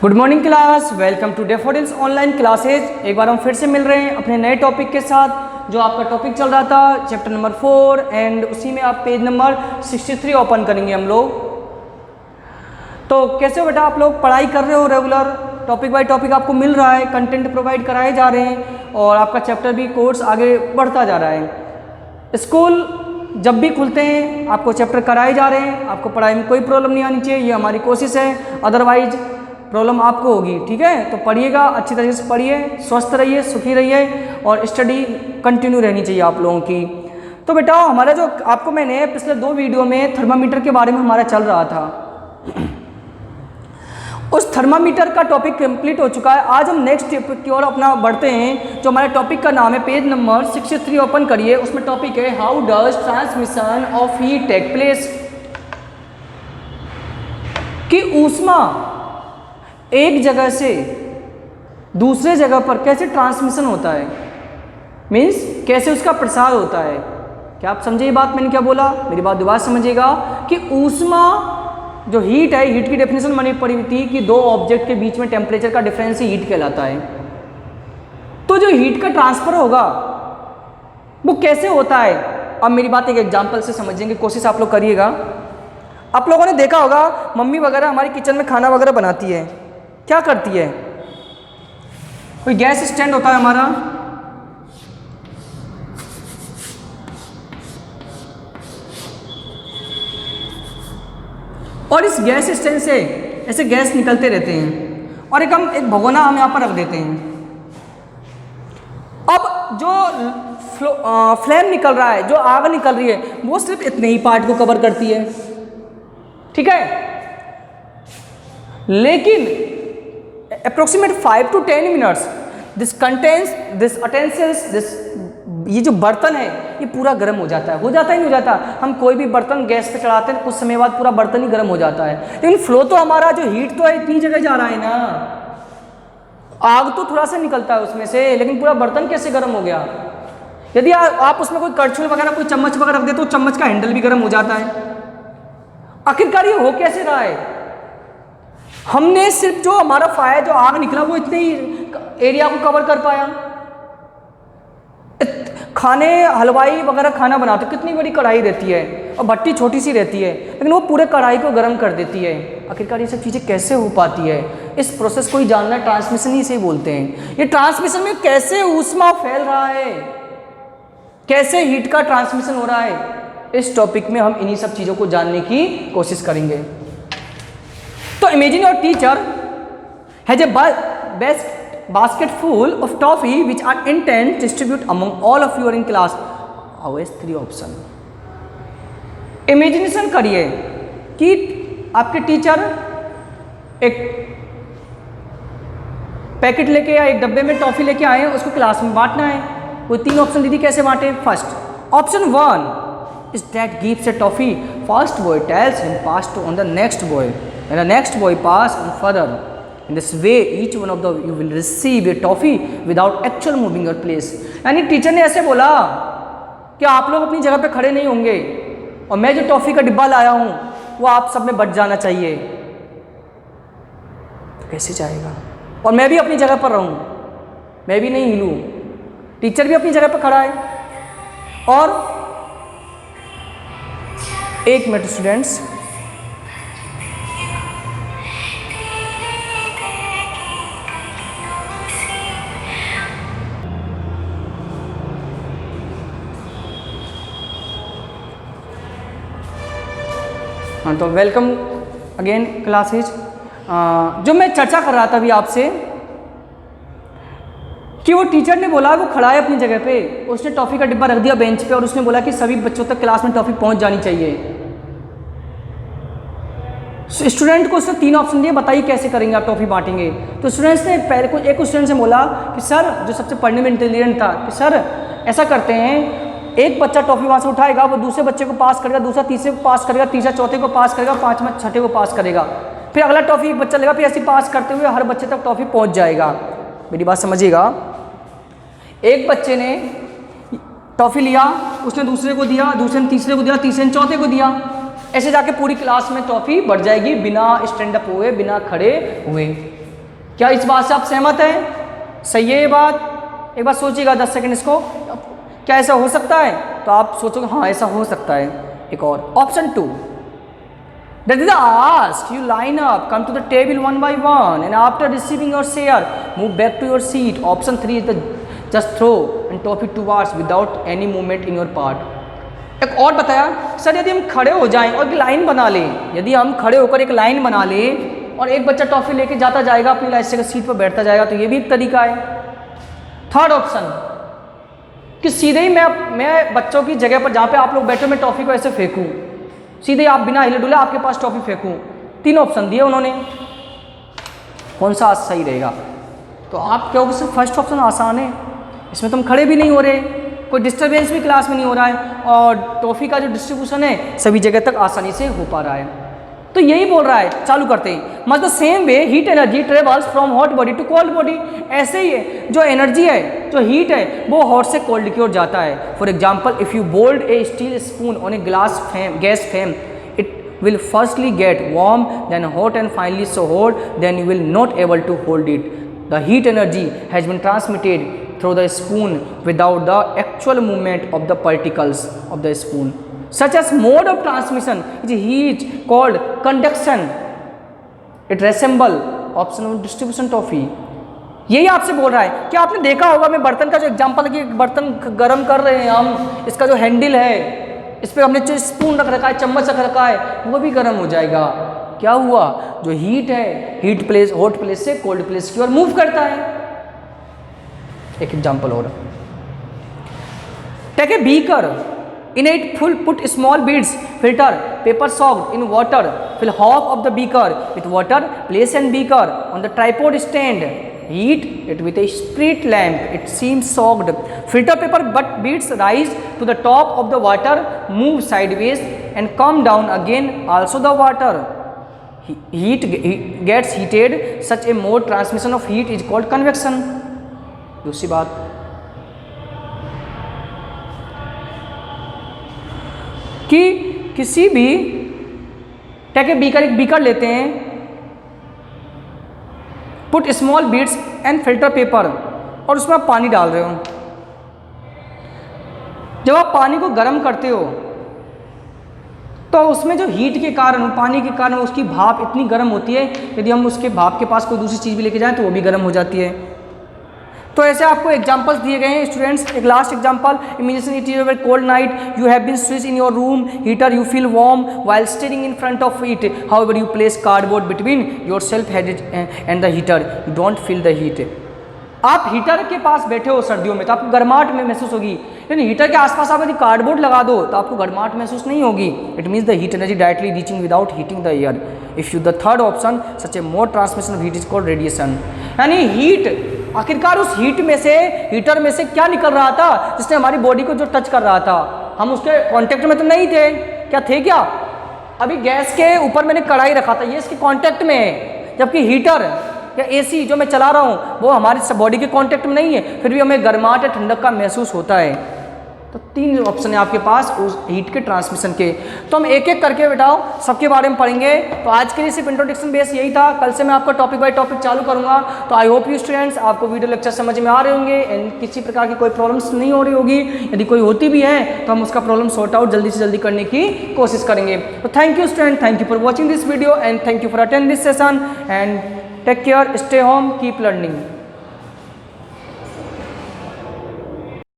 Good morning class, welcome to Daffodils online classes. एक बार हम फिर से मिल रहे हैं अपने नए टॉपिक के साथ। जो आपका टॉपिक चल रहा था चैप्टर नंबर 4 एंड उसी में आप पेज नंबर 63 ओपन करेंगे हम लोग। तो कैसे हो बेटा, आप लोग पढ़ाई कर रहे हो? रेगुलर टॉपिक बाय टॉपिक आपको मिल रहा है, कंटेंट प्रोवाइड कराए जा रहे हैं और आपका चैप्टर भी कोर्स आगे बढ़ता जा रहा है। स्कूल जब भी खुलते हैं आपको चैप्टर कराए जा रहे हैं, आपको पढ़ाई में कोई प्रॉब्लम नहीं आनी चाहिए, ये हमारी कोशिश है। अदरवाइज प्रॉब्लम आपको होगी, ठीक है? तो पढ़िएगा, अच्छी तरीके से पढ़िए, स्वस्थ रहिए, सुखी रहिए और स्टडी कंटिन्यू रहनी चाहिए आप लोगों की। तो बेटा हमारा जो आपको मैंने पिछले 2 वीडियो में थर्मामीटर के बारे में हमारा चल रहा था, उस थर्मामीटर का टॉपिक कंप्लीट हो चुका है। आज हम नेक्स्ट टॉपिक की ओर अपना बढ़ते हैं। जो हमारे टॉपिक का नाम है, पेज नंबर 63 ओपन करिए। उसमें टॉपिक है how does transmission of heat take place, कि ऊष्मा एक जगह से दूसरे जगह पर कैसे ट्रांसमिशन होता है, मीन्स कैसे उसका प्रसार होता है। क्या आप समझे ये बात मैंने क्या बोला? मेरी बात दोबारा समझिएगा कि ऊष्मा जो हीट है, हीट की डेफिनेशन मैंने पढ़ी हुई थी कि 2 ऑब्जेक्ट के बीच में टेम्परेचर का डिफरेंस ही हीट कहलाता है। तो जो हीट का ट्रांसफर होगा वो कैसे होता है, अब मेरी बात एक एग्जांपल से समझेंगे, कोशिश आप लोग करिएगा। आप लोगों ने देखा होगा मम्मी वगैरह हमारी किचन में खाना वगैरह बनाती है, क्या करती है? कोई गैस स्टैंड होता है हमारा, और इस गैस स्टैंड से ऐसे गैस निकलते रहते हैं और एक भगोना हम यहाँ पर रख देते हैं। अब जो फ्लेम निकल रहा है, जो आग निकल रही है, वो सिर्फ इतने ही पार्ट को कवर करती है, ठीक है? लेकिन approximate 5 to 10 minutes this contains this utensils this, ये जो बर्तन है ये पूरा गर्म हो जाता है। हो जाता ही नहीं हो जाता? हम कोई भी बर्तन गैस पे चढ़ाते हैं, कुछ समय बाद पूरा बर्तन ही गर्म हो जाता है। लेकिन फ्लो तो हमारा जो हीट तो है इतनी जगह जा रहा है ना, आग तो थोड़ा सा निकलता है उसमें से, लेकिन पूरा बर्तन कैसे गर्म हो गया? यदि आप उसमें कोई कड़छुल वगैरह कोई चम्मच वगैरह रख दे तो चम्मच का हैंडल भी गर्म हो जाता है। आखिरकार ये हो कैसे रहा है? हमने सिर्फ जो हमारा फायर जो आग निकला वो इतने ही एरिया को कवर कर पाया। खाने हलवाई वगैरह खाना बनाते कितनी बड़ी कढ़ाई रहती है और भट्टी छोटी सी रहती है, लेकिन वो पूरे कढ़ाई को गर्म कर देती है। आखिरकार ये सब चीज़ें कैसे हो पाती है? इस प्रोसेस को ही जानना ट्रांसमिशन ही से बोलते हैं। ये ट्रांसमिशन में कैसे ऊष्मा फैल रहा है, कैसे हीट का ट्रांसमिशन हो रहा है, इस टॉपिक में हम इन्हीं सब चीज़ों को जानने की कोशिश करेंगे। तो imagine your teacher has a best basket full of toffee which are intended to distribute among all of you in class. Always 3 option. Imagination करिए कि आपके टीचर एक पैकेट लेके या एक डब्बे में टॉफी लेके आए हैं, उसको क्लास में बांटना है। वो 3 ऑप्शन दीदी कैसे बांटे? First option 1 is that gives a toffee. First boy tells him pass to on the next boy and the next boy pass on further. In this way, each one of you will receive a toffee without actual moving your place. यानी teacher ने ऐसे बोला कि आप लोग अपनी जगह पे खड़े नहीं होंगे और मैं जो टॉफी का डिब्बा लाया हूँ वो आप सब में बट जाना चाहिए। तो कैसे जाएगा? और मैं भी अपनी जगह पर रहूँ, मैं भी नहीं हिलूँ, टीचर भी अपनी जगह पर खड़ा है। और 1 मिनट स्टूडेंट्स, हाँ, तो वेलकम अगेन क्लासेज। जो मैं चर्चा कर रहा था अभी आपसे कि वो टीचर ने बोला, वो खड़ा है अपनी जगह पे, उसने टॉफ़ी का डिब्बा रख दिया बेंच पे और उसने बोला कि सभी बच्चों तक क्लास में टॉफ़ी पहुंच जानी चाहिए। स्टूडेंट को उसने 3 ऑप्शन दिए, बताइए कैसे करेंगे आप, टॉफ़ी बांटेंगे। तो स्टूडेंट्स ने पहले को एक स्टूडेंट से बोला कि सर, जो सबसे पढ़ने में इंटेलिजेंट था, कि सर ऐसा करते हैं, एक बच्चा टॉफी वहाँ से उठाएगा, वो दूसरे बच्चे को पास करेगा, दूसरा तीसरे को पास करेगा, तीसरा चौथे को पास करेगा, 5वां छठे को पास करेगा, फिर अगला टॉफी एक बच्चा लेगा, फिर ऐसे पास करते हुए हर बच्चे तक टॉफी पहुँच जाएगा। मेरी बात समझिएगा। एक बच्चे ने टॉफी लिया, उसने दूसरे को दिया, दूसरे ने तीसरे को दिया, तीसरे ने चौथे को दिया, ऐसे जाके पूरी क्लास में टॉफी बढ़ जाएगी बिना स्टैंड अप हुए, बिना खड़े हुए। क्या इस बात से आप सहमत हैं? सही है ये बात? एक बार सोचिएगा 10 सेकंड इसको, क्या ऐसा हो सकता है? तो आप सोचोगे हाँ ऐसा हो सकता है। एक और option 2, that is asked you line up, come to the table one by one and after receiving your share move back to your seat. Option 3 is the just throw and toss it towards without any movement in your part. एक और बताया sir यदि हम खड़े हो जाएं और एक लाइन बना लें, यदि हम खड़े होकर एक लाइन बना लें और एक बच्चा टॉफी लेके जाता जाएगा अपनी लाइफ से सीट पर बैठता जाएगा, तो ये भी एक तरीका है। थर्ड ऑप्शन कि सीधे ही मैं बच्चों की जगह पर जहाँ पे आप लोग बैठे मैं टॉफी को ऐसे फेंकूँ, सीधे आप बिना हिले डुले आपके पास टॉफी फेंकूँ। 3 ऑप्शन दिए उन्होंने, कौन सा सही रहेगा? तो आप कहोगे सर फर्स्ट ऑप्शन आसान है, इसमें तुम खड़े भी नहीं हो रहे, कोई डिस्टर्बेंस भी क्लास में नहीं हो रहा है और टॉफी का जो डिस्ट्रीब्यूशन है सभी जगह तक आसानी से हो पा रहा है। तो यही बोल रहा है, चालू करते हैं। Much the same way heat energy travels from hot body to cold body. ऐसे ही है, जो एनर्जी है, जो हीट है, वो हॉट से कोल्ड की ओर जाता है। For example if you bold a steel spoon on a gas flame, it will firstly get warm, then hot, and finally so hot, then you will not able to hold it. The heat energy has been transmitted through the spoon without the actual movement of the particles of the spoon. Such as mode of transmission is heat called conduction. It resemble option of distribution toffee. यही आपसे बोल रहा है कि आपने देखा होगा, मैं बर्तन का जो एग्जांपल है कि बर्तन गर्म कर रहे हैं हम, इसका जो हैंडल है इस पर हमने जो स्पून रख रखा है, चम्मच रख रखा है, वो भी गर्म हो जाएगा। क्या हुआ? जो हीट है, हॉट प्लेस से कोल्ड प्लेस की ओर मूव करता है। एक एग्जांपल और, take a beaker, in it full put small beads, filter, paper soaked in water, fill half of the beaker with water, place and beaker on the tripod stand, heat it with a spirit lamp, it seems soaked, filter paper but beads rise to the top of the water, move sideways and come down again, also the water heat gets heated, such a mode transmission of heat is called convection. दूसरी बात, कि किसी भी take a beaker, एक beaker लेते हैं, put small beads and filter paper, और उसमें आप पानी डाल रहे हो। जब आप पानी को गर्म करते हो तो उसमें जो हीट के कारण, पानी के कारण उसकी भाप इतनी गर्म होती है, यदि हम उसके भाप के पास कोई दूसरी चीज़ भी लेके जाएं तो वो भी गर्म हो जाती है। तो ऐसे आपको एग्जांपल्स दिए गए हैं स्टूडेंट्स। एक last example, imagine it is a cold night, you have been switch in your room heater, you feel warm while staring in front of it, however you place cardboard between yourself head and the heater, you don't feel the heat. आप heater के पास बैठे हो सर्दियों में तो आपको गर्माहट में महसूस होगी, लेकिन हीटर के आसपास आप यदि कार्डबोर्ड लगा दो तो आपको गर्माहट महसूस नहीं होगी। It means the heat energy directly reaching without heating the air. If you the third option, such A more transmission of heat is called radiation. यानी हीट, आखिरकार उस हीट में से, हीटर में से क्या निकल रहा था जिसने हमारी बॉडी को जो टच कर रहा था, हम उसके कांटेक्ट में तो नहीं थे। क्या थे? क्या अभी गैस के ऊपर मैंने कढ़ाई रखा था, ये इसके कांटेक्ट में है, जबकि हीटर या एसी जो मैं चला रहा हूँ वो हमारी बॉडी के कांटेक्ट में नहीं है, फिर भी हमें गर्माहट या ठंडक का महसूस होता है। तो 3 ऑप्शन है आपके पास उस हीट के ट्रांसमिशन के। तो हम एक एक करके बेटाओ सबके बारे में पढ़ेंगे। तो आज के लिए सिर्फ इंट्रोडक्शन बेस यही था, कल से मैं आपका टॉपिक बाय टॉपिक चालू करूंगा। तो आई होप यू स्टूडेंट्स आपको वीडियो लेक्चर समझ में आ रहे होंगे एंड किसी प्रकार की कोई प्रॉब्लम्स नहीं हो रही होगी। यदि कोई होती भी है तो हम उसका प्रॉब्लम सॉर्ट आउट जल्दी से जल्दी करने की कोशिश करेंगे। तो thank you student, thank you for watching this video and thank you for attend this session and take care, stay home, keep learning.